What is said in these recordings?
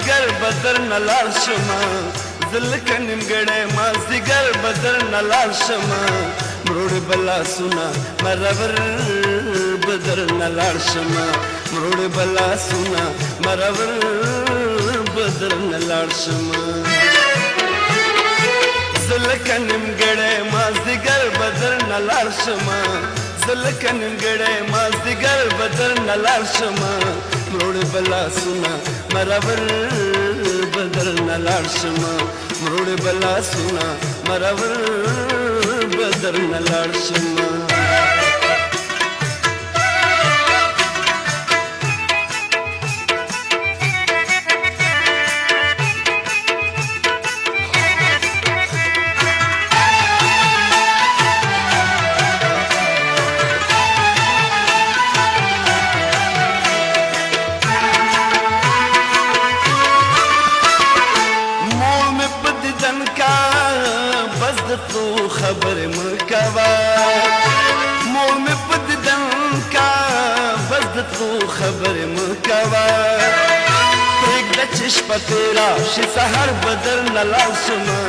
مازدیګر بدر نه لاړ شمه زه لکه نیمګړی مازدیګر بدر نه لاړ شمه مروړې به لاسونه مرور بدر نه لاړ شمه مروړې به لاسونه مرور بدر نه لاړ شمه زه لکه نیمګړی مازدیګر بدر نه لاړ شمه زه لکه نیمګړی مازدیګر بدر نه لاړ شمه مروړې به لاسونه مرور بدر نه لاړ شمه مروړې به لاسونه مرور بدر نه لاړ شمه تو خبر مکوا مور میں پددن کا بس تو خبر مکوا پریگ د چشپ تیرا شي سحر بدر نه لاړ شمه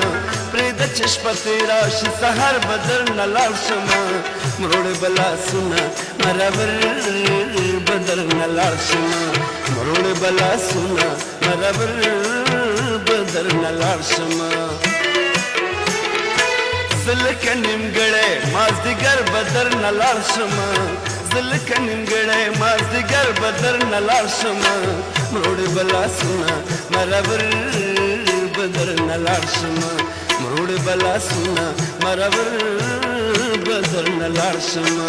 پریگ د چشپ تیرا شي سحر بدر نه لاړ شمه مروړې به لاسونه مرور بدر نه لاړ شمه مروړې به لاسونه مرور بدر نه لاړ شمه زه لکه نیمګړی مازدیګر بدر نه لاړ شمه زه لکه نیمګړی مازدیګر بدر نه لاړ شمه مروړې به لاسونه مرور بدر نه لاړ شمه مروړې به لاسونه مرور بدر نه لاړ شمه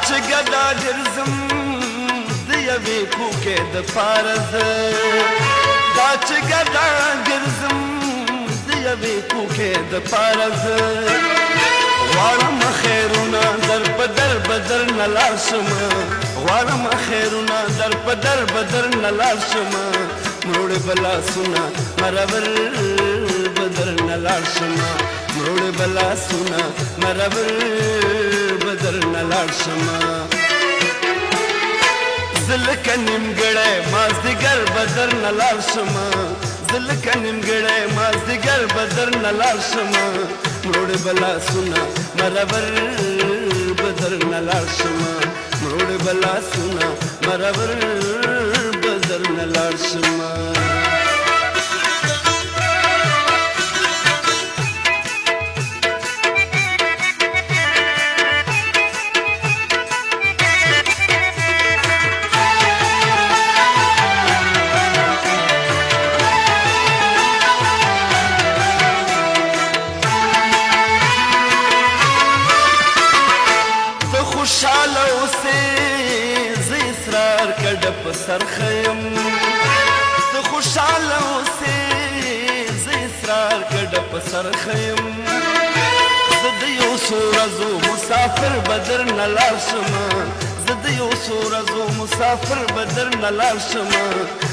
چې ګدا ګرځم د یوې کوکې د پاره زه دا چې ګدا ګرځم د یوې کوکې د پاره زه غواړم خیرونه در په در بدر نه لاړ شمه غواړم خیرونه در په در بدر نه لاړ شمه مروړې به لاسونه مرور بدر نه لاړ شمه مروړې به لاسونه مرور بدر نه لاړ شمه زه لکه نیمګړی مازدیګر بدر نه لاړ شمه زه لکه نیمګړی مازدیګر بدر نه لاړ شمه مروړې به لاسونه مرور بدر نه لاړ شمه مروړې به لاسونه مرور بدر نه لاړ شمه خوشحاله اوسې زه اصرار کډه په سر خیم زه خوشحاله اوسې زه اصرار کډه په سر خیم زه د یو څو ورځو مسافر بدر نه لاړ شمه زه د یو څو ورځو مسافر بدر نه لاړ شمه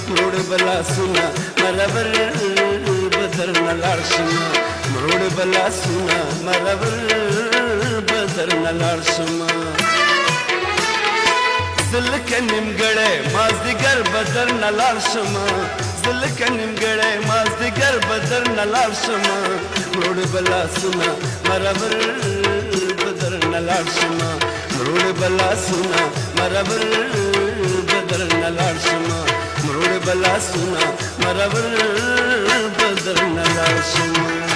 مروړې به لاسونه مرور بدر نه لاړ شمه مروړې به لاسونه مرور بدر نه لاړ شمه زه لکه نیمګړی مازدیګر بدر نه لاړ شمه زه لکه نیمګړی مازدیګر بدر نه لاړ شمه مروړې به لاسونه مرور بدر نه لاړ شمه مروړې به لاسونه مرور بدر نه لاړ شمه مروړې به لاسونه مرور بدر نه لاړ شمه